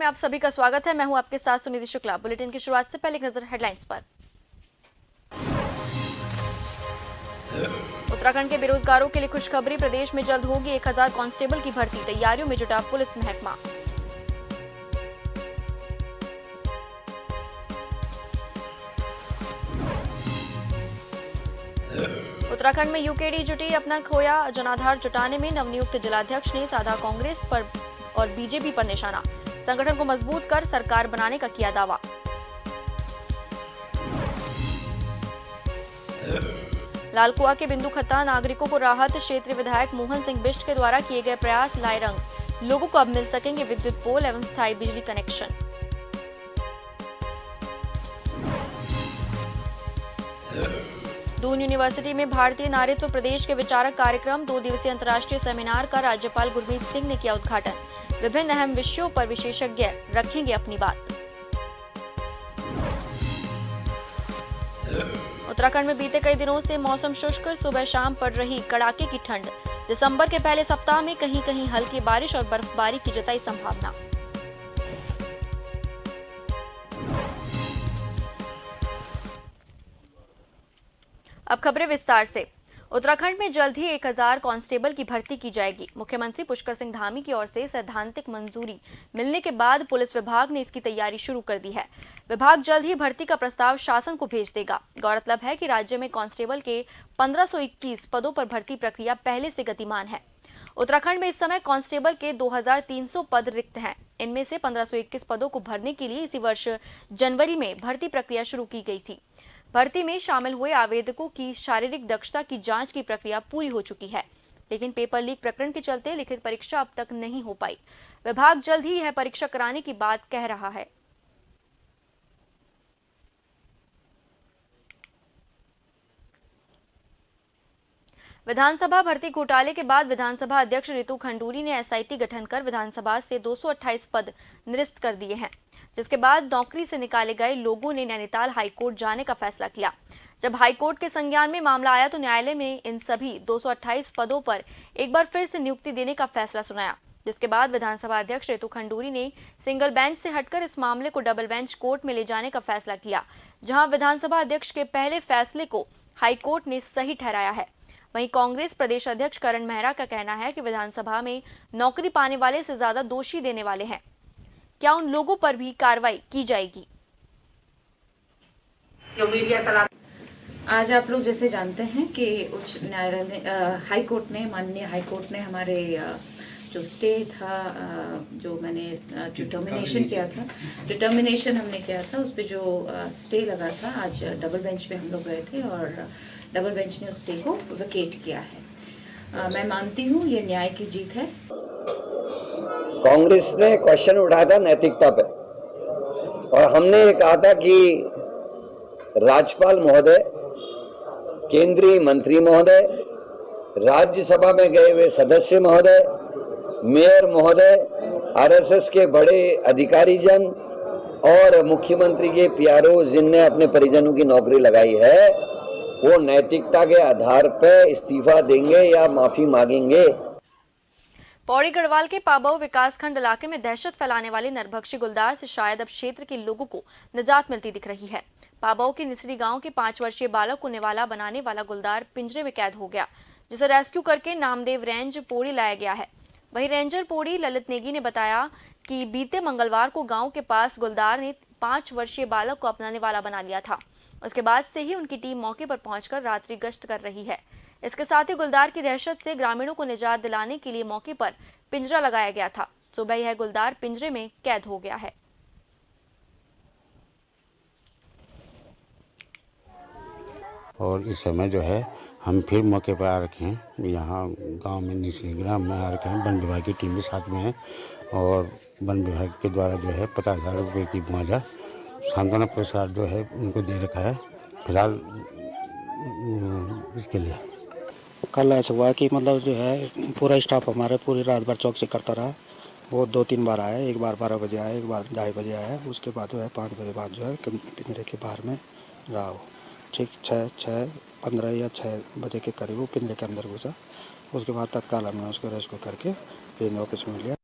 में आप सभी का स्वागत है। मैं हूं आपके साथ सुनिधि शुक्ला। बुलेटिन की शुरुआत से पहले एक नजर हेडलाइंस पर। उत्तराखंड के बेरोजगारों के लिए खुशखबरी, प्रदेश में जल्द होगी 1000 कांस्टेबल की भर्ती, तैयारियों में जुटा पुलिस महकमा। उत्तराखंड में यूकेडी जुटी अपना खोया जनाधार जुटाने में, नवनियुक्त जिलाध्यक्ष ने साधा कांग्रेस पर और बीजेपी पर निशाना, संगठन को मजबूत कर सरकार बनाने का किया दावा। लालकुआ के बिंदु खत्ता, नागरिकों को राहत, क्षेत्रीय विधायक मोहन सिंह बिष्ट के द्वारा किए गए प्रयास लाए रंग, लोगों को अब मिल सकेंगे विद्युत पोल एवं स्थायी बिजली कनेक्शन। दून यूनिवर्सिटी में भारतीय नारीत्व प्रदेश के विचारक कार्यक्रम, 2 दिवसीय अंतर्राष्ट्रीय सेमिनार का राज्यपाल गुरमीत सिंह ने किया उद्घाटन, विभिन्न अहम विषयों पर विशेषज्ञ रखेंगे अपनी बात। उत्तराखंड में बीते कई दिनों से मौसम शुष्क, सुबह शाम पड़ रही कड़ाके की ठंड, दिसंबर के पहले सप्ताह में कहीं कहीं हल्की बारिश और बर्फबारी की जताई संभावना। अब खबरें विस्तार से। उत्तराखंड में जल्द ही 1000 कांस्टेबल की भर्ती की जाएगी। मुख्यमंत्री पुष्कर सिंह धामी की ओर से सैद्धांतिक मंजूरी मिलने के बाद पुलिस विभाग ने इसकी तैयारी शुरू कर दी है। विभाग जल्द ही भर्ती का प्रस्ताव शासन को भेज देगा। गौरतलब है कि राज्य में कांस्टेबल के 1521 पदों पर भर्ती प्रक्रिया पहले से गतिमान है। उत्तराखंड में इस समय कांस्टेबल के 2300 पद रिक्त हैं। इनमें से 1521 पदों को भरने के लिए इसी वर्ष जनवरी में भर्ती प्रक्रिया शुरू की गई थी। भर्ती में शामिल हुए आवेदकों की शारीरिक दक्षता की जांच की प्रक्रिया पूरी हो चुकी है, लेकिन पेपर लीक प्रकरण के चलते लिखित परीक्षा अब तक नहीं हो पाई। विभाग जल्द ही यह परीक्षा कराने की बात कह रहा है। विधानसभा भर्ती घोटाले के बाद विधानसभा अध्यक्ष रितु खंडूरी ने एसआईटी गठन कर विधानसभा से 228 पद निरस्त कर दिए हैं, जिसके बाद नौकरी से निकाले गए लोगों ने नैनीताल हाईकोर्ट जाने का फैसला किया। जब हाईकोर्ट के संज्ञान में मामला आया तो न्यायालय में इन सभी 228 पदों पर एक बार फिर से नियुक्ति देने का फैसला सुनाया, जिसके बाद विधानसभा अध्यक्ष रितु खंडूरी ने सिंगल बेंच से हटकर इस मामले को डबल बेंच कोर्ट में ले जाने का फैसला किया, जहां विधानसभा अध्यक्ष के पहले फैसले को हाईकोर्ट ने सही ठहराया है। वहीं कांग्रेस प्रदेश अध्यक्ष करण मेहरा का कहना है कि विधानसभा में नौकरी पाने वाले से ज्यादा दोषी देने वाले हैं, क्या उन लोगों पर भी कार्रवाई की जाएगी? जो मीडिया सलाह आज आप लोग जैसे जानते हैं कि उच्च न्यायालय ने हाई कोर्ट ने माननीय हाई कोर्ट ने हमारे जो स्टे था जो मैंने डिटर्मिनेशन किया था डिटर्मिनेशन हमने किया था उस पर जो स्टे लगा था, आज डबल बेंच पे हम लोग गए थे और डबल बेंच ने उस स्टे को वेकेट किया है। मैं मानती हूँ ये न्याय की जीत है। कांग्रेस ने क्वेश्चन उठाया था नैतिकता पे और हमने ये कहा था कि राज्यपाल महोदय, केंद्रीय मंत्री महोदय, राज्यसभा में गए हुए सदस्य महोदय, मेयर महोदय, आरएसएस के बड़े अधिकारी जन और मुख्यमंत्री के पीआरओ जिनने अपने परिजनों की नौकरी लगाई है, वो नैतिकता के आधार पर इस्तीफा देंगे या माफी मांगेंगे। पौड़ी गढ़वाल के पाबौ विकासखंड इलाके में दहशत फैलाने वाले नरभक्षी गुलदार से शायद अब क्षेत्र के लोगों को निजात मिलती दिख रही है। पाबौ के निसरी गांव के 5 वर्षीय बालक को निवाला बनाने वाला गुलदार पिंजरे में कैद हो गया, जिसे रेस्क्यू करके नामदेव रेंज पौड़ी लाया गया है। वहीं रेंजर पौड़ी ललित नेगी ने बताया कि बीते मंगलवार को गाँव के पास गुलदार ने 5 वर्षीय बालक को अपना निवाला बना लिया था। उसके बाद से ही उनकी टीम मौके पर पहुंचकर रात्रि गश्त कर रही है। इसके साथ ही गुलदार की दहशत से ग्रामीणों को निजात दिलाने के लिए मौके पर पिंजरा लगाया गया था। सुबह यह गुलदार पिंजरे में कैद हो गया है। और इस समय जो है हम फिर मौके पर आ रखे हैं, यहाँ गांव में निचली ग्राम में आ रखे हैं। वन विभाग की टीम भी साथ में है और वन विभाग के द्वारा जो है 50,000 रुपये की मुआवजा सांत्वना पुरस्कार जो है उनको दे रखा है फिलहाल इसके लिए। कल ऐसा हुआ कि मतलब जो है पूरा स्टाफ हमारे पूरी रात भर चौकसी करता रहा। वो 2-3 बार आया, एक बार 12 बजे आया, एक बार 2:30 बजे आया, उसके बाद जो है 5 बजे बाद जो है पिंजरे के बाहर में रहा हो। ठीक 6:15 या 6 बजे के करीब वो पिंजरे के अंदर घुसा। उसके बाद तत्काल हमने उसको रेस्क्यू करके रेंज ऑफिस में लिया।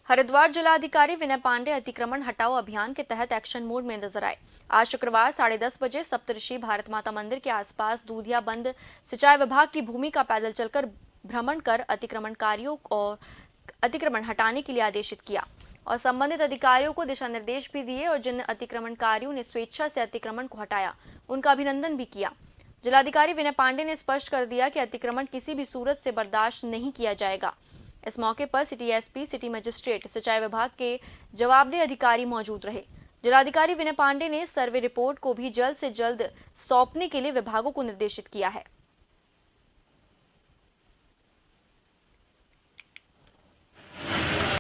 हरिद्वार जिलाधिकारी विनय पांडे अतिक्रमण हटाओ अभियान के तहत एक्शन मोड में नजर आए। आज शुक्रवार 10:30 बजे सप्तऋषि भारत माता मंदिर के आसपास दूधिया बंद सिंचाई विभाग की भूमि का पैदल चलकर भ्रमण कर अतिक्रमणकारियों और अतिक्रमण हटाने के लिए आदेशित किया और संबंधित अधिकारियों को दिशा निर्देश भी दिए और जिन अतिक्रमणकारियों ने स्वेच्छा से अतिक्रमण को हटाया उनका अभिनंदन भी किया। जिलाधिकारी विनय पांडे ने स्पष्ट कर दिया कि अतिक्रमण किसी भी सूरत से बर्दाश्त नहीं किया जाएगा। इस मौके पर सिटी एसपी, सिटी मजिस्ट्रेट, सिंचाई विभाग के जवाबदेह अधिकारी मौजूद रहे। जिलाधिकारी विनय पांडे ने सर्वे रिपोर्ट को भी जल्द से जल्द सौंपने के लिए विभागों को निर्देशित किया है।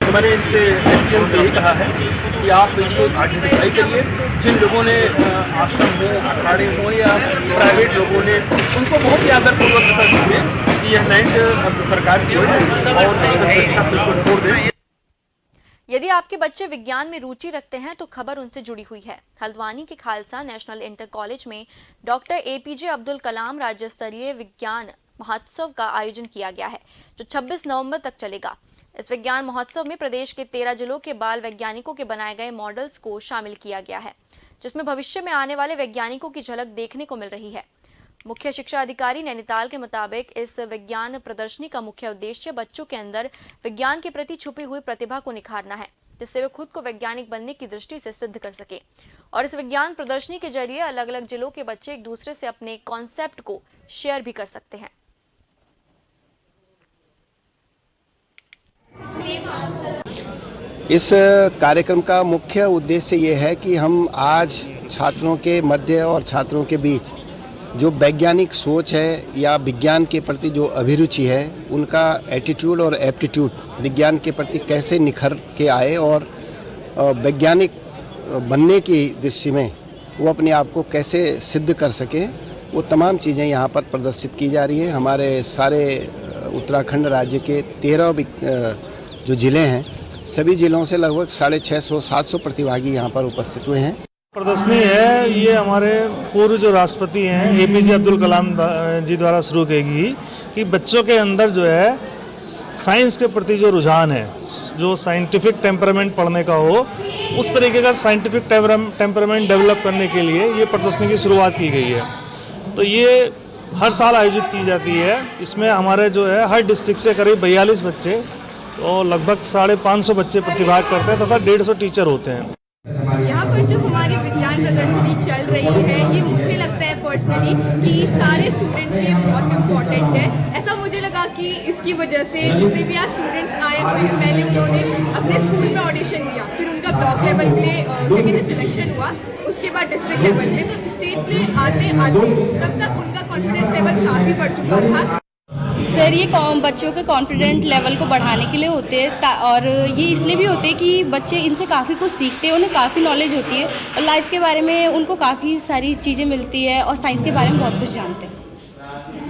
मैंने इनसे एक्सीएम से यही कहा है कि आप इसको आइडेंटिफाई करिए। जिन लोगों ने आश्रम हो, अखाड़े हो या प्राइवेट लोगों ने, उनको बहुत ही आदरपूर्वक बता दीजिए कि यह लैंड सरकार की है और स्वेच्छा से उसको छोड़ दें। यदि आपके बच्चे विज्ञान में रुचि रखते हैं तो खबर उनसे जुड़ी हुई है। हल्द्वानी के खालसा नेशनल इंटर कॉलेज में डॉक्टर एपीजे अब्दुल कलाम राज्य स्तरीय विज्ञान महोत्सव का आयोजन किया गया है, जो 26 नवंबर तक चलेगा। इस विज्ञान महोत्सव में प्रदेश के 13 जिलों के बाल वैज्ञानिकों के बनाए गए मॉडल्स को शामिल किया गया है, जिसमें भविष्य में आने वाले वैज्ञानिकों की झलक देखने को मिल रही है। मुख्य शिक्षा अधिकारी नैनीताल के मुताबिक इस विज्ञान प्रदर्शनी का मुख्य उद्देश्य बच्चों के अंदर विज्ञान के प्रति छुपी हुई प्रतिभा को निखारना है, जिससे वे खुद को वैज्ञानिक बनने की दृष्टि से सिद्ध कर सके। और इस विज्ञान प्रदर्शनी के जरिए अलग अलग जिलों के बच्चे एक दूसरे से अपने कॉन्सेप्ट को शेयर भी कर सकते हैं। इस कार्यक्रम का मुख्य उद्देश्य ये है कि हम आज छात्रों के मध्य और छात्रों के बीच जो वैज्ञानिक सोच है या विज्ञान के प्रति जो अभिरुचि है, उनका एटीट्यूड और एप्टीट्यूड विज्ञान के प्रति कैसे निखर के आए और वैज्ञानिक बनने की दृष्टि में वो अपने आप को कैसे सिद्ध कर सकें, वो तमाम चीज़ें यहाँ पर प्रदर्शित की जा रही हैं। हमारे सारे उत्तराखंड राज्य के 13 जो ज़िले हैं, सभी ज़िलों से लगभग 650-700 प्रतिभागी यहाँ पर उपस्थित हुए हैं। प्रदर्शनी है ये हमारे पूर्व जो राष्ट्रपति हैं एपीजे अब्दुल कलाम जी द्वारा शुरू की गई कि बच्चों के अंदर जो है साइंस के प्रति जो रुझान है, जो साइंटिफिक टेम्परामेंट पढ़ने का हो, उस तरीके का साइंटिफिक टेम्परामेंट डेवलप करने के लिए ये प्रदर्शनी की शुरुआत की गई है। तो ये हर साल आयोजित की जाती है। इसमें हमारे जो है हर डिस्ट्रिक्ट से करीब 42 बच्चे और लगभग 550 बच्चे प्रतिभाग करते हैं तथा 150 टीचर होते हैं। यहाँ पर जो हमारी विज्ञान प्रदर्शनी चल रही है, ये मुझे लगता है पर्सनली कि सारे स्टूडेंट्स के लिए बहुत इम्पोर्टेंट है। ऐसा मुझे लगा कि इसकी वजह से जितने भी आज स्टूडेंट्स आए हुए हैं, पहले उन्होंने अपने स्कूल में ऑडिशन दिया, फिर उनका ब्लॉक लेवल के लिए सिलेक्शन हुआ, उसके बाद डिस्ट्रिक्ट लेवल के, तो स्टेट पे आते आते तब तक उनका कॉन्फिडेंस लेवल काफ़ी बढ़ चुका था। सर, ये बच्चों के कॉन्फिडेंट लेवल को बढ़ाने के लिए होते हैं और ये इसलिए भी होते हैं कि बच्चे इनसे काफ़ी कुछ सीखते हैं, उन्हें काफ़ी नॉलेज होती है और लाइफ के बारे में उनको काफ़ी सारी चीज़ें मिलती है और साइंस के बारे में बहुत कुछ जानते हैं।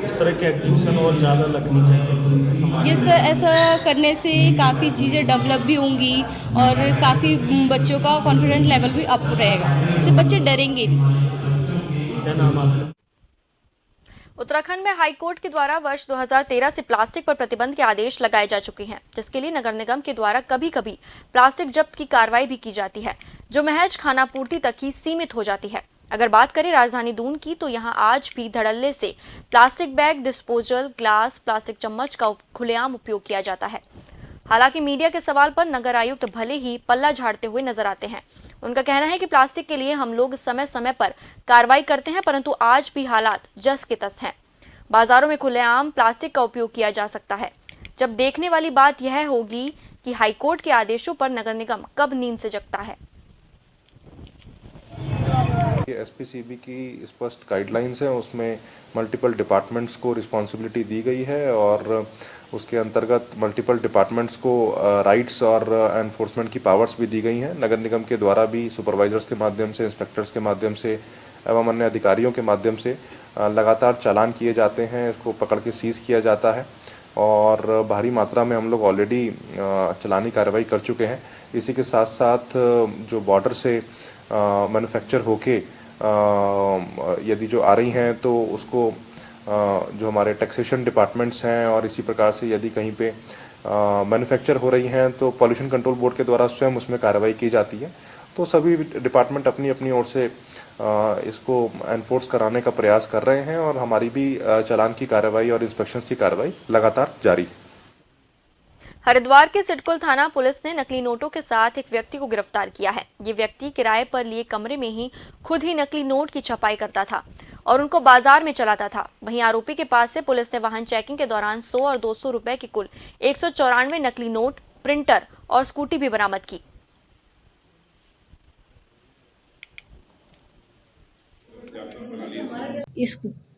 इस तरह के एग्जीबिशन और ज़्यादा लगनी चाहिए। ये सर, ऐसा करने से काफ़ी चीज़ें डेवलप भी होंगी और काफ़ी बच्चों का कॉन्फिडेंट लेवल भी अप रहेगा, इससे बच्चे डरेंगे नहीं। क्या नाम आपका? उत्तराखंड में हाईकोर्ट के द्वारा वर्ष 2013 से प्लास्टिक पर प्रतिबंध के आदेश लगाए जा चुके हैं, जिसके लिए नगर निगम के द्वारा कभी कभी प्लास्टिक जब्त की कार्रवाई भी की जाती है, जो महज खानापूर्ति तक ही सीमित हो जाती है। अगर बात करें राजधानी दून की, तो यहाँ आज भी धड़ल्ले से plastic bag, disposal glass, plastic चम्मच का खुलेआम उपयोग किया जाता है। हालांकि मीडिया के सवाल पर नगर आयुक्त भले ही पल्ला झाड़ते हुए नजर आते हैं। उनका कहना है कि प्लास्टिक के लिए हम लोग समय समय पर कार्रवाई करते हैं, परंतु आज भी हालात जस के तस हैं। बाजारों में खुलेआम प्लास्टिक का उपयोग किया जा सकता है। जब देखने वाली बात यह होगी कि हाईकोर्ट के आदेशों पर नगर निगम कब नींद से जगता है। एसपीसीबी की स्पष्ट गाइडलाइंस हैं, उसमें मल्टीपल डिपार्टमेंट्स को रिस्पॉन्सिबिलिटी दी गई है और उसके अंतर्गत मल्टीपल डिपार्टमेंट्स को राइट्स और एनफोर्समेंट की पावर्स भी दी गई हैं। नगर निगम के द्वारा भी सुपरवाइजर्स के माध्यम से, इंस्पेक्टर्स के माध्यम से एवं अन्य अधिकारियों के माध्यम से लगातार चालान किए जाते हैं, इसको पकड़ के सीज किया जाता है और भारी मात्रा में हम लोग ऑलरेडी चालानी कार्रवाई कर चुके हैं। इसी के साथ साथ जो बॉर्डर से मैन्युफैक्चर होके यदि जो आ रही हैं तो उसको जो हमारे टैक्सेशन डिपार्टमेंट्स हैं और इसी प्रकार से यदि कहीं पे मैन्युफैक्चर हो रही हैं तो पॉल्यूशन कंट्रोल बोर्ड के द्वारा स्वयं उसमें कार्रवाई की जाती है। तो सभी डिपार्टमेंट अपनी अपनी ओर से इसको एनफोर्स कराने का प्रयास कर रहे हैं और हमारी भी चालान की कार्रवाई और इंस्पेक्शन की कार्रवाई लगातार जारी है। हरिद्वार के सिडकुल थाना पुलिस ने नकली नोटों के साथ एक व्यक्ति को गिरफ्तार किया है। ये व्यक्ति किराए पर लिए कमरे में ही खुद ही नकली नोट की छपाई करता था और उनको बाजार में चलाता था। वहीं आरोपी के पास से पुलिस ने वाहन चेकिंग के दौरान 100 और 200 रुपए की कुल 194 नकली नोट, प्रिंटर और स्कूटी भी बरामद की। इस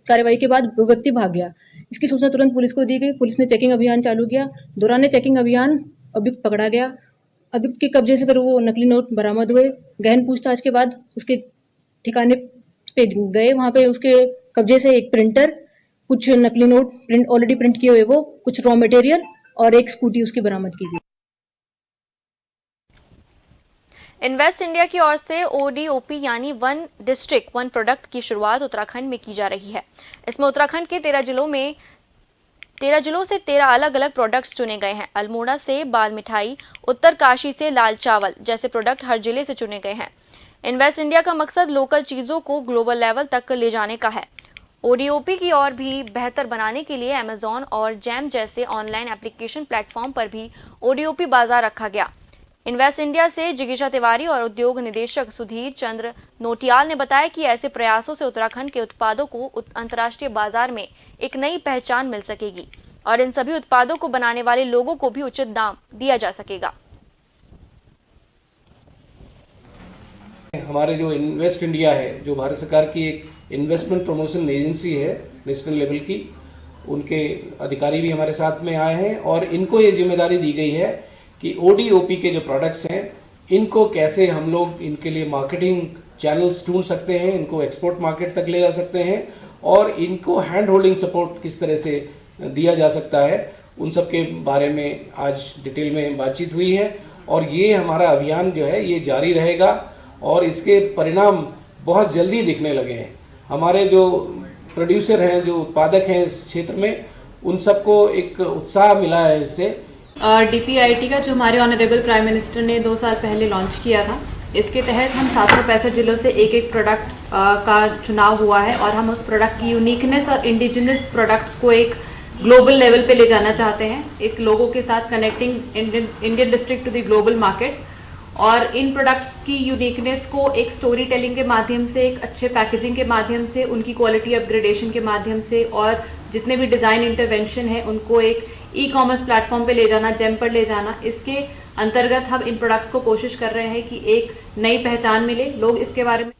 कार्रवाई के बाद वो व्यक्ति भाग गया। इसकी सूचना तुरंत पुलिस को दी गई। पुलिस ने चेकिंग अभियान चालू किया। दौरान चेकिंग अभियान अभियुक्त पकड़ा गया। अभियुक्त के कब्जे से फिर वो नकली नोट बरामद हुए। गहन पूछताछ के बाद उसके ठिकाने पे गए। वहां पे उसके कब्जे से एक प्रिंटर, कुछ नकली नोट प्रिंट ऑलरेडी प्रिंट किए हुए, वो कुछ रॉ मटेरियल और एक स्कूटी उसकी बरामद की गई। इन्वेस्ट इंडिया की ओर से ODOP यानी वन डिस्ट्रिक्ट वन प्रोडक्ट की शुरुआत उत्तराखंड में की जा रही है। इसमें उत्तराखंड के 13 जिलों से 13 अलग अलग प्रोडक्ट्स चुने गए हैं। अल्मोड़ा से बाल मिठाई, उत्तरकाशी से लाल चावल जैसे प्रोडक्ट हर जिले से चुने गए हैं। इन्वेस्ट इंडिया का मकसद लोकल चीजों को ग्लोबल लेवल तक ले जाने का है। ODOP की और भी बेहतर बनाने के लिए अमेजॉन और जैम जैसे ऑनलाइन एप्लीकेशन प्लेटफॉर्म पर भी ODOP बाजार रखा गया। इन्वेस्ट इंडिया से जिगीशा तिवारी और उद्योग निदेशक सुधीर चंद्र नोटियाल ने बताया कि ऐसे प्रयासों से उत्तराखंड के उत्पादों को अंतर्राष्ट्रीय बाजार में एक नई पहचान मिल सकेगी और इन सभी उत्पादों को बनाने वाले लोगों को भी उचित दाम दिया जा सकेगा। हमारे जो इन्वेस्ट इंडिया है, जो भारत सरकार की एक इन्वेस्टमेंट प्रमोशन एजेंसी है नेशनल लेवल की, उनके अधिकारी भी हमारे साथ में आए हैं और इनको ये जिम्मेदारी दी गई है कि ODOP के जो प्रोडक्ट्स हैं इनको कैसे हम लोग इनके लिए मार्केटिंग चैनल्स ढूंढ सकते हैं, इनको एक्सपोर्ट मार्केट तक ले जा सकते हैं और इनको हैंड होल्डिंग सपोर्ट किस तरह से दिया जा सकता है, उन सब के बारे में आज डिटेल में बातचीत हुई है। और ये हमारा अभियान जो है ये जारी रहेगा और इसके परिणाम बहुत जल्दी दिखने लगे हैं। हमारे जो प्रोड्यूसर हैं, जो उत्पादक हैं इस क्षेत्र में, उन सबको एक उत्साह मिला है इससे। DPIT का जो हमारे ऑनरेबल प्राइम मिनिस्टर ने 2 साल पहले लॉन्च किया था, इसके तहत हम 765 जिलों से एक प्रोडक्ट का चुनाव हुआ है और हम उस प्रोडक्ट की यूनिकनेस और इंडिजिनस प्रोडक्ट्स को एक ग्लोबल लेवल पे ले जाना चाहते हैं, एक लोगों के साथ connecting Indian district to the global market. और इन प्रोडक्ट्स की यूनिकनेस को एक स्टोरी टेलिंग के माध्यम से, एक अच्छे पैकेजिंग के माध्यम से, उनकी क्वालिटी अपग्रेडेशन के माध्यम से और जितने भी डिज़ाइन इंटरवेंशन है उनको एक ई-कॉमर्स प्लेटफॉर्म पे ले जाना, जेम पर ले जाना, इसके अंतर्गत हम इन प्रोडक्ट्स को कोशिश कर रहे हैं कि एक नई पहचान मिले, लोग इसके बारे में।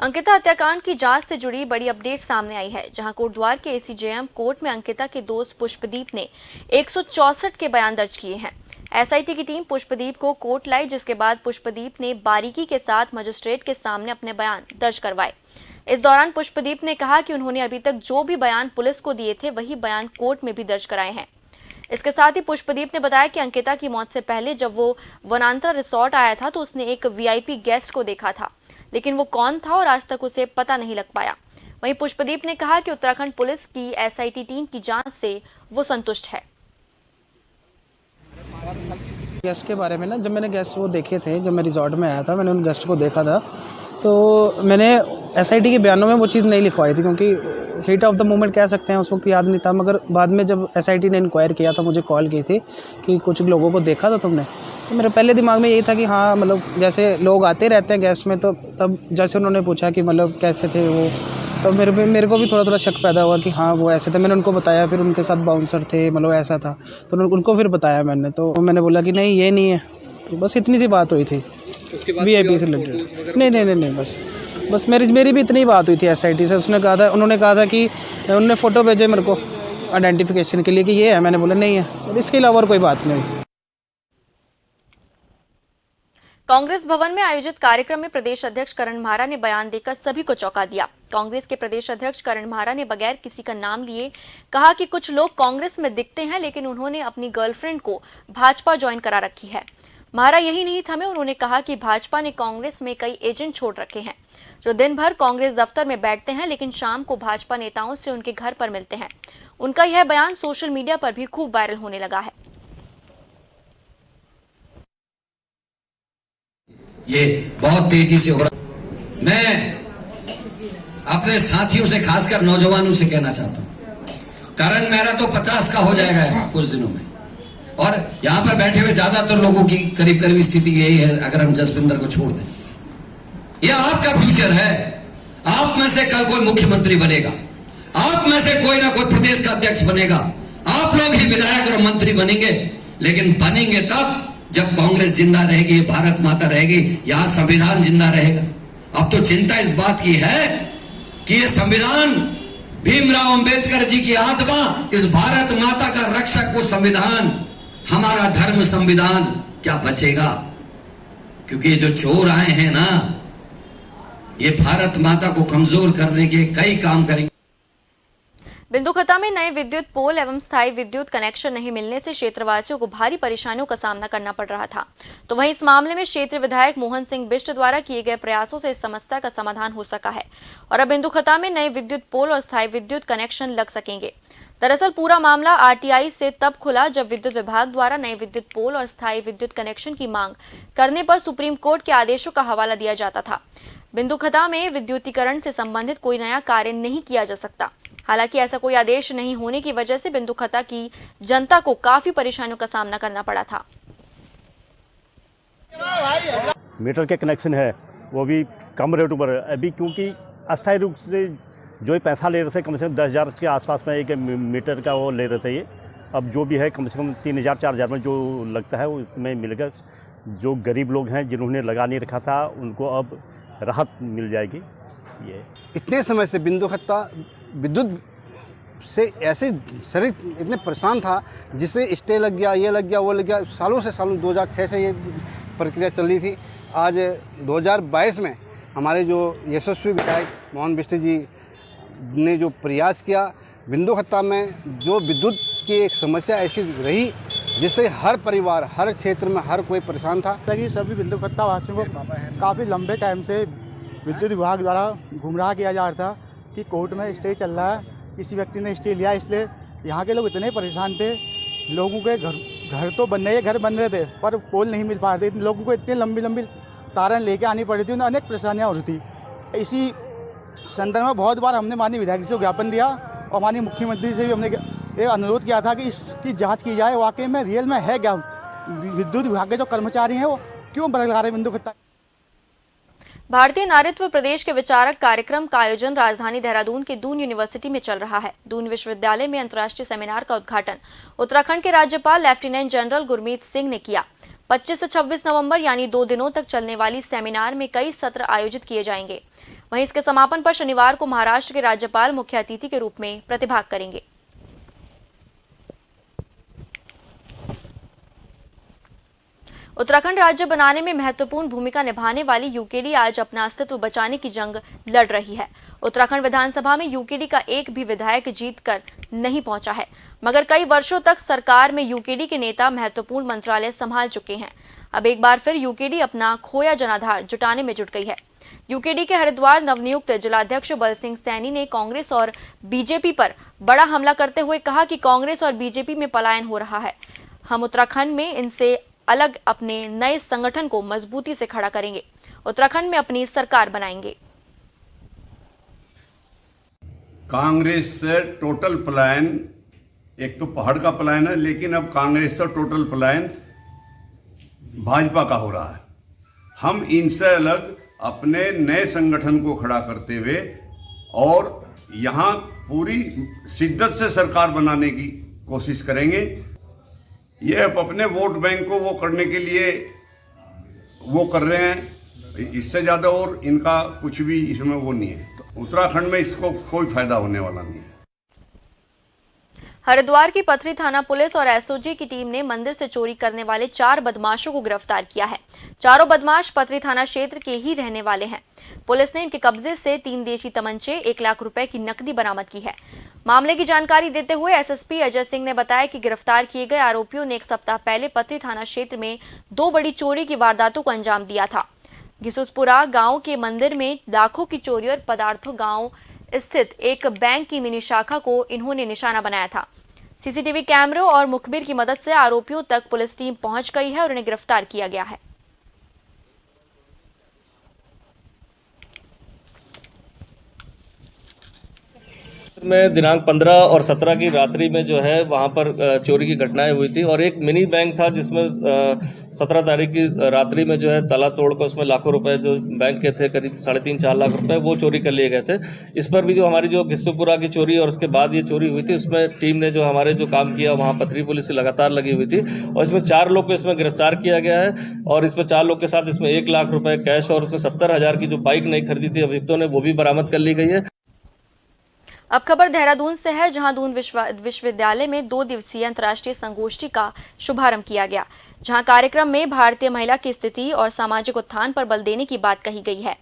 अंकिता हत्याकांड की जांच से जुड़ी बड़ी अपडेट सामने आई है, जहां कोटद्वार के ACJM कोर्ट में अंकिता के दोस्त पुष्पदीप ने 164 के बयान दर्ज किए हैं। SIT की टीम पुष्पदीप को कोर्ट लाई, जिसके बाद पुष्पदीप ने बारीकी के साथ मजिस्ट्रेट के सामने अपने बयान दर्ज करवाए। इस दौरान पुष्पदीप ने कहा कि उन्होंने अभी तक जो भी बयान पुलिस को दिए थे वही बयान कोर्ट में भी दर्ज कराए हैं। इसके साथ ही पुष्पदीप ने बताया कि अंकिता की मौत से पहले जब वो वनांतरा रिसोर्ट आया था तो उसने एक VIP गेस्ट को देखा था, लेकिन वो कौन था और आज तक उसे पता नहीं लग पाया। वहीं पुष्पदीप ने कहा कि उत्तराखंड पुलिस की SIT टीम की जांच से वो संतुष्ट है। गेस्ट के बारे में ना, जब मैंने गेस्ट वो देखे थे, जब मैं रिजॉर्ट में आया था, मैंने उन गेस्ट को देखा था, तो मैंने SIT के बयानों में वो चीज़ नहीं लिखवाई थी क्योंकि हीट ऑफ द मोमेंट कह सकते हैं, उस वक्त याद नहीं था। मगर बाद में जब SIT ने इंक्वायर किया था, मुझे कॉल की थी कि कुछ लोगों को देखा था तुमने, तो मेरे पहले दिमाग में यही था कि हाँ, मतलब जैसे लोग आते रहते हैं गेस्ट में, तो तब जैसे उन्होंने पूछा कि मतलब कैसे थे वो, तो मेरे को भी थोड़ा शक पैदा हुआ कि हाँ वो ऐसे थे। मैंने उनको बताया, फिर उनके साथ बाउंसर थे, मतलब ऐसा था, तो उनको फिर बताया मैंने, तो मैंने बोला कि नहीं ये नहीं है। तो बस इतनी सी बात हुई थी VIP से रिलेटेड। नहीं, बस मेरी भी इतनी बात हुई थी SIT से। उन्होंने कहा था कि उन्होंने फ़ोटो भेजे मेरे को आइडेंटिफिकेशन के लिए कि ये है, मैंने बोला नहीं है, और इसके अलावा और कोई बात नहीं। कांग्रेस भवन में आयोजित कार्यक्रम में प्रदेश अध्यक्ष करण म्हारा ने बयान देकर सभी को चौंका दिया। कांग्रेस के प्रदेश अध्यक्ष करण म्हारा ने बगैर किसी का नाम लिए कहा कि कुछ लोग कांग्रेस में दिखते हैं, लेकिन उन्होंने अपनी गर्लफ्रेंड को भाजपा ज्वाइन करा रखी है। म्हारा यही नहीं थमे, उन्होंने कहा कि भाजपा ने कांग्रेस में कई एजेंट छोड़ रखे हैं जो दिन भर कांग्रेस दफ्तर में बैठते हैं, लेकिन शाम को भाजपा नेताओं से उनके घर पर मिलते हैं। उनका यह बयान सोशल मीडिया पर भी खूब वायरल होने लगा है। ये बहुत तेजी से हो रहा। मैं अपने साथियों से, खासकर नौजवानों से कहना चाहता हूं, करण मेहरा तो 50 का हो जाएगा कुछ दिनों में, और यहां पर बैठे हुए ज्यादातर लोगों की करीब करीब स्थिति यही है अगर हम जसविंदर को छोड़ दें। यह आपका फ्यूचर है। आप में से कल कोई मुख्यमंत्री बनेगा, आप में से कोई ना कोई प्रदेश का अध्यक्ष बनेगा, आप लोग ही विधायक और मंत्री बनेंगे, लेकिन बनेंगे तब जब कांग्रेस जिंदा रहेगी, भारत माता रहेगी, यहां संविधान जिंदा रहेगा। अब तो चिंता इस बात की है कि ये संविधान, भीमराव अंबेडकर जी की आत्मा, इस भारत माता का रक्षक, वो संविधान, हमारा धर्म संविधान क्या बचेगा? क्योंकि ये जो चोर आए हैं ना, ये भारत माता को कमजोर करने के कई काम करेंगे। बिंदुखता में नए विद्युत पोल एवं स्थायी विद्युत कनेक्शन नहीं मिलने से क्षेत्रवासियों को भारी परेशानियों का सामना करना पड़ रहा था। तो वहीं इस मामले में क्षेत्रीय विधायक मोहन सिंह बिष्ट द्वारा किए गए प्रयासों से इस समस्या का समाधान हो सका है और अब बिंदुखता में नए विद्युत पोल और स्थायी विद्युत कनेक्शन लग सकेंगे। दरअसल पूरा मामला आरटीआई से तब खुला जब विद्युत विभाग द्वारा नए विद्युत पोल और स्थायी विद्युत कनेक्शन की मांग करने पर सुप्रीम कोर्ट के आदेशों का हवाला दिया जाता था। बिंदुखता में विद्युतीकरण से संबंधित कोई नया कार्य नहीं किया जा सकता। हालांकि ऐसा कोई आदेश नहीं होने की वजह से बिंदुखता की जनता को काफी परेशानियों का सामना करना पड़ा था। मीटर के कनेक्शन है वो भी कम रेट पर अभी, क्योंकि अस्थायी रूप से जो पैसा ले रहे थे कम से कम 10,000 के आसपास में एक मीटर का वो ले रहे थे। ये अब जो भी है कम से कम 3,000-4,000 में जो लगता है वो इसमें मिलेगा। जो गरीब लोग हैं जिन्होंने लगा नहीं रखा था उनको अब राहत मिल जाएगी। ये इतने समय से बिंदुखता विद्युत से ऐसे शरीर इतने परेशान था, जिससे स्टे लग गया, ये लग गया, वो लग गया। सालों 2006 से ये प्रक्रिया चल रही थी। आज 2022 में हमारे जो यशस्वी विधायक मोहन बिष्ट जी ने जो प्रयास किया, बिंदुखता में जो विद्युत की एक समस्या ऐसी रही जिससे हर परिवार, हर क्षेत्र में हर कोई परेशान था। सभी बिंदुखता वासियों को काफ़ी लंबे टाइम से विद्युत विभाग द्वारा गुमराह किया जा रहा था कि कोर्ट में स्टे चल रहा है, किसी व्यक्ति ने स्टे लिया, इसलिए यहाँ के लोग इतने परेशान थे। लोगों के घर तो बन रहे, घर बन रहे थे पर पोल नहीं मिल पा रहे थे। लोगों को इतनी लंबी लंबी तारें लेके आनी पड़ी थी, उन्हें अनेक परेशानियाँ हो रही थी। इसी संदर्भ में बहुत बार हमने माननीय विधायक से ज्ञापन दिया और माननीय मुख्यमंत्री से भी हमने एक अनुरोध किया था कि इसकी जांच की जाए, वाकई में रियल में है क्या, विद्युत विभाग के जो कर्मचारी हैं वो क्यों बरगला रहे बिंदुखता। भारतीय नारीत्व प्रदेश के विचारक कार्यक्रम का आयोजन राजधानी देहरादून के दून यूनिवर्सिटी में चल रहा है। दून विश्वविद्यालय में अंतर्राष्ट्रीय सेमिनार का उद्घाटन उत्तराखंड के राज्यपाल लेफ्टिनेंट जनरल गुरमीत सिंह ने किया। 25 से 26 नवंबर यानी 2 दिनों तक चलने वाली सेमिनार में कई सत्र आयोजित किए जाएंगे। वहीं इसके समापन पर शनिवार को महाराष्ट्र के राज्यपाल मुख्य अतिथि के रूप में प्रतिभाग करेंगे। उत्तराखंड राज्य बनाने में महत्वपूर्ण भूमिका निभाने वाली यूकेडी आज अपना अस्तित्व बचाने की जंग लड़ रही है। उत्तराखंड विधानसभा में यूकेडी का एक भी विधायक जीतकर नहीं पहुंचा है, मगर कई वर्षों तक सरकार में यूकेडी के नेता महत्वपूर्ण मंत्रालय संभाल चुके हैं। अब एक बार फिर यूकेडी अपना खोया जनाधार जुटाने में जुट गई है। यूकेडी के हरिद्वार नवनियुक्त जिलाध्यक्ष बल सिंह सैनी ने कांग्रेस और बीजेपी पर बड़ा हमला करते हुए कहा कि कांग्रेस और बीजेपी में पलायन हो रहा है। हम उत्तराखंड में इनसे अलग अपने नए संगठन को मजबूती से खड़ा करेंगे, उत्तराखंड में अपनी सरकार बनाएंगे। कांग्रेस से टोटल पलायन, एक तो पहाड़ का पलायन है, लेकिन अब कांग्रेस से टोटल पलायन भाजपा का हो रहा है। हम इनसे अलग अपने नए संगठन को खड़ा करते हुए और यहां पूरी शिद्दत से सरकार बनाने की कोशिश करेंगे। ये अपने वोट बैंक को वो करने के लिए वो कर रहे हैं, इससे ज़्यादा और इनका कुछ भी इसमें वो नहीं है। तो उत्तराखंड में इसको कोई फायदा होने वाला नहीं है। हरिद्वार की पथरी थाना पुलिस और एसओजी की टीम ने मंदिर से चोरी करने वाले 4 बदमाशों को गिरफ्तार किया है। चारों बदमाश पथरी थाना क्षेत्र के ही रहने वाले हैं। पुलिस ने इनके कब्जे से 3 देशी तमंचे, 1 लाख रुपए की नकदी बरामद की है। मामले की जानकारी देते हुए एसएसपी अजय सिंह ने बताया कि गिरफ्तार किए गए आरोपियों ने 1 सप्ताह पहले पथरी थाना क्षेत्र में 2 बड़ी चोरी की वारदातों को अंजाम दिया था। घिसुसपुरा गांव के मंदिर में लाखों की चोरी और पदार्थों गांव स्थित एक बैंक की मिनी शाखा को इन्होंने निशाना बनाया था। सीसीटीवी कैमरों और मुखबिर की मदद से आरोपियों तक पुलिस टीम पहुंच गई है और उन्हें गिरफ्तार किया गया है। में दिनांक 15 और 17 की रात्रि में जो है वहाँ पर चोरी की घटनाएं हुई थी और एक मिनी बैंक था जिसमें 17 तारीख की रात्रि में जो है ताला तोड़कर उसमें लाखों रुपए जो बैंक के थे, करीब 3.5-4 लाख रुपए, वो चोरी कर लिए गए थे। इस पर भी जो हमारी जो किस्सुपुरा की चोरी और उसके बाद ये चोरी हुई थी, उसमें टीम ने जो हमारे जो काम किया वहाँ पथरी पुलिस से लगातार लगी हुई थी और इसमें 4 लोग को इसमें गिरफ्तार किया गया है और इसमें 4 लोग के साथ इसमें 1 लाख रुपए कैश और उसमें 70,000 की जो बाइक नहीं खरीदी थी अभियुक्तों ने, वो भी बरामद कर ली गई है। अब खबर देहरादून से है, जहां दून विश्वविद्यालय में 2 दिवसीय अंतर्राष्ट्रीय संगोष्ठी का शुभारंभ किया गया, जहां कार्यक्रम में भारतीय महिला की स्थिति और सामाजिक उत्थान पर बल देने की बात कही गई है।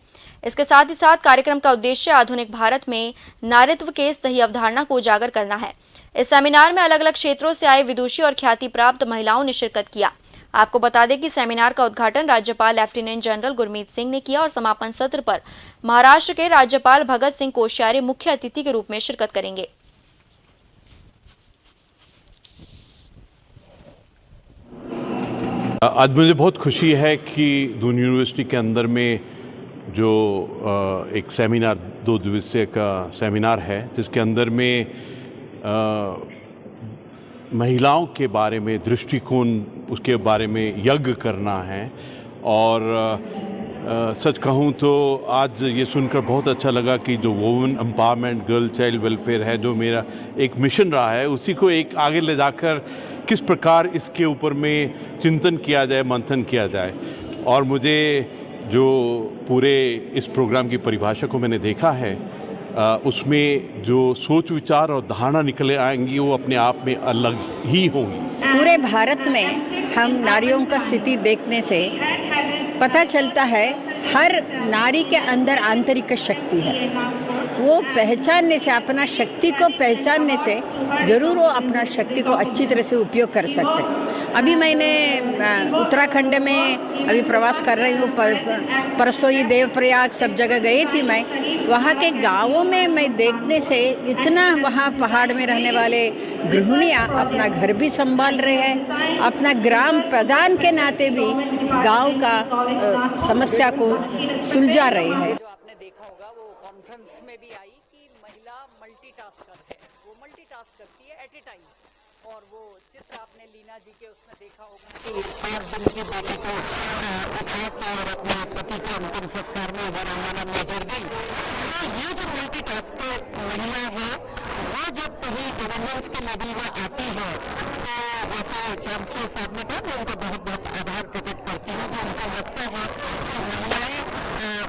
इसके साथ ही साथ कार्यक्रम का उद्देश्य आधुनिक भारत में नारीत्व के सही अवधारणा को उजागर करना है। इस सेमिनार में अलग अलग क्षेत्रों से आए विदुषी और ख्याति प्राप्त महिलाओं ने शिरकत किया। आपको बता दें कि सेमिनार का उद्घाटन राज्यपाल लेफ्टिनेंट जनरल गुरमीत सिंह ने किया और समापन सत्र पर महाराष्ट्र के राज्यपाल भगत सिंह कोश्यारी मुख्य अतिथि के रूप में शिरकत करेंगे। आज मुझे बहुत खुशी है कि दून यूनिवर्सिटी के अंदर में जो एक सेमिनार 2 दिवसीय का सेमिनार है, जिसके अंदर में महिलाओं के बारे में दृष्टिकोण, उसके बारे में यज्ञ करना है। और सच कहूँ तो आज ये सुनकर बहुत अच्छा लगा कि जो women empowerment, girl child welfare है, जो मेरा एक मिशन रहा है, उसी को एक आगे ले जाकर किस प्रकार इसके ऊपर में चिंतन किया जाए, मंथन किया जाए। और मुझे जो पूरे इस प्रोग्राम की परिभाषा को मैंने देखा है, उसमें जो सोच विचार और धारणा निकले आएंगी वो अपने आप में अलग ही होंगी। पूरे भारत में हम नारियों का स्थिति देखने से पता चलता है हर नारी के अंदर आंतरिक शक्ति है। वो पहचानने से, अपना शक्ति को पहचानने से ज़रूर वो अपना शक्ति को अच्छी तरह से उपयोग कर सकते हैं। अभी मैंने उत्तराखंड में अभी प्रवास कर रही हूँ, परसों ही देवप्रयाग सब जगह गई थी मैं। वहाँ के गाँवों में मैं देखने से इतना, वहाँ पहाड़ में रहने वाले गृहिणियाँ अपना घर भी संभाल रहे हैं, अपना ग्राम प्रधान के नाते भी गांव का समस्या को सुलझा रहे हैं। जो आपने देखा होगा वो कॉन्फ्रेंस में भी आई कि महिला मल्टीटास्कर है, वो मल्टीटास्क करती है एट ए टाइम। और वो चित्र आपने लीना जी के उसमें देखा होगा कि 5 दिन की बेटी को उठाया और अपने पति के अंतिम संस्कार में वरांगना में जर गई। तो ये जो मल्टीटास्क महिला है, वो जब कहीं गवर्नेंस के लेवल में आती है तो जैसे चांसलर साहब ने कहा, मैं उनका बहुत बहुत आभार प्रकट करती हूँ। उनको लगता है कि महिलाएं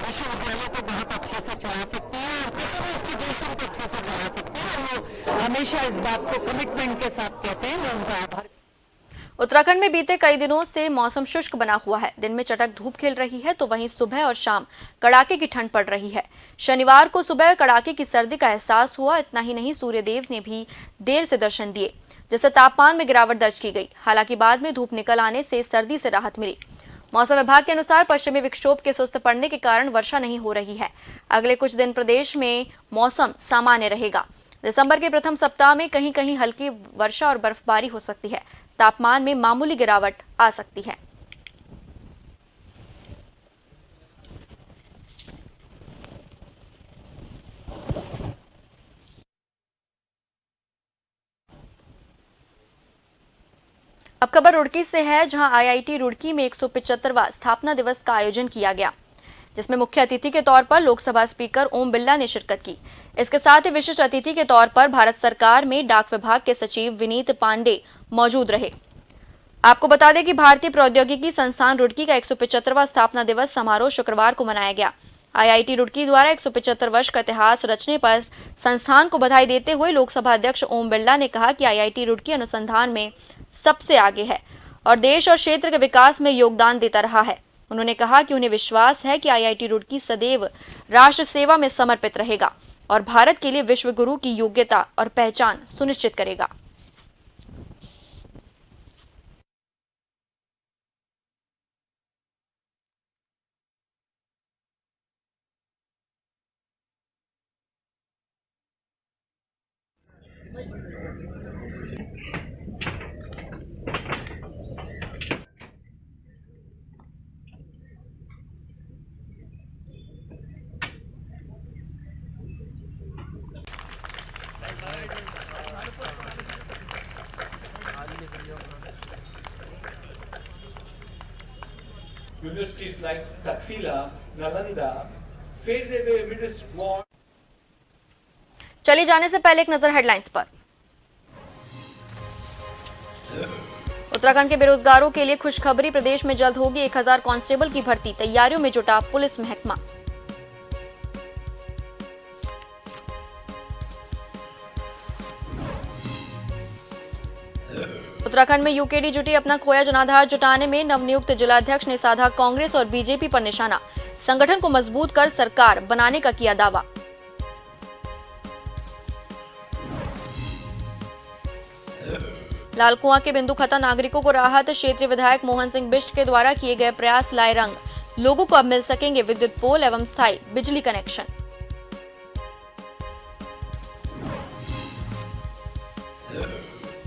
विश्वविद्यालय को बहुत अच्छे से चला सकती हैं और किसी भी इंस्टीट्यूशन को अच्छे से चला सकती हैं। वो हमेशा इस बात को कमिटमेंट के साथ कहते हैं। मैं उनका आभार। उत्तराखंड में बीते कई दिनों से मौसम शुष्क बना हुआ है। दिन में चटक धूप खिल रही है तो वहीं सुबह और शाम कड़ाके की ठंड पड़ रही है। शनिवार को सुबह कड़ाके की सर्दी का एहसास हुआ। इतना ही नहीं, सूर्यदेव ने भी देर से दर्शन दिए, जिससे तापमान में गिरावट दर्ज की गई। हालांकि बाद में धूप निकल आने से सर्दी से राहत मिली। मौसम विभाग के अनुसार पश्चिमी विक्षोभ के सुस्त पड़ने के कारण वर्षा नहीं हो रही है। अगले कुछ दिन प्रदेश में मौसम सामान्य रहेगा। दिसंबर के प्रथम सप्ताह में कहीं कहीं हल्की वर्षा और बर्फबारी हो सकती है। तापमान में मामूली गिरावट आ सकती है। अब खबर रुड़की से है, जहां आईआईटी रुड़की में 175वां स्थापना दिवस का आयोजन किया गया, जिसमें मुख्य अतिथि के तौर पर लोकसभा स्पीकर ओम बिरला ने शिरकत की। इसके साथ ही विशिष्ट अतिथि के तौर पर भारत सरकार में डाक विभाग के सचिव विनीत पांडे मौजूद रहे। आपको बता दें कि भारतीय प्रौद्योगिकी संस्थान रुड़की का 175वां स्थापना दिवस समारोह शुक्रवार को मनाया गया। आईआईटी रुड़की द्वारा 175 वर्ष का इतिहास रचने पर संस्थान को बधाई देते हुए लोकसभा अध्यक्ष ओम बिरला ने कहा कि आईआईटी रुड़की अनुसंधान में सबसे आगे है और देश और क्षेत्र के विकास में योगदान देता रहा है। उन्होंने कहा कि उन्हें विश्वास है कि आईआईटी रुड़की सदैव राष्ट्र सेवा में समर्पित रहेगा और भारत के लिए विश्व गुरु की योग्यता और पहचान सुनिश्चित करेगा। Universities like Taxila, Nalanda faded away amidst war. चलिए जाने से पहले एक नजर हेडलाइंस पर। उत्तराखंड के बेरोजगारों के लिए खुशखबरी, प्रदेश में जल्द होगी 1000 कांस्टेबल की भर्ती, तैयारियों में जुटा पुलिस महकमा। उत्तराखंड में यूकेडी जुटी अपना खोया जनाधार जुटाने में, नवनियुक्त जिलाध्यक्ष ने साधा कांग्रेस और बीजेपी पर निशाना, संगठन को मजबूत कर सरकार बनाने का किया दावा। लालकुआं के बिंदु खता नागरिकों को राहत, क्षेत्रीय विधायक मोहन सिंह बिष्ट के द्वारा किए गए प्रयास लाए रंग, लोगों को अब मिल सकेंगे विद्युत पोल एवं स्थायी बिजली कनेक्शन।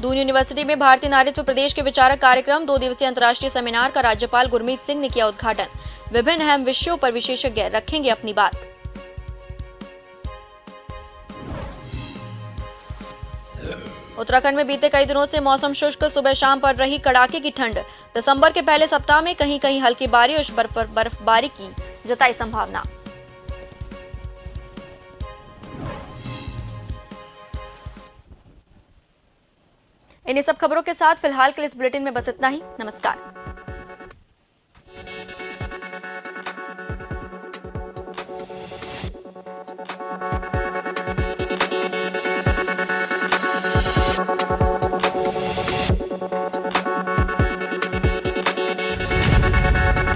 दून यूनिवर्सिटी में भारतीय नारीत्व प्रदेश के विचारक कार्यक्रम, 2 दिवसीय अंतर्राष्ट्रीय सेमिनार का राज्यपाल गुरमीत सिंह ने किया उद्घाटन, विभिन्न अहम विषयों पर विशेषज्ञ रखेंगे अपनी बात। उत्तराखंड में बीते कई दिनों से मौसम शुष्क, सुबह शाम पड़ रही कड़ाके की ठंड, दिसंबर के पहले सप्ताह में कहीं कहीं हल्की बारिश और बर्फबारी की जताई संभावना। इन्हीं सब खबरों के साथ फिलहाल के लिए इस बुलेटिन में बस इतना ही। नमस्कार।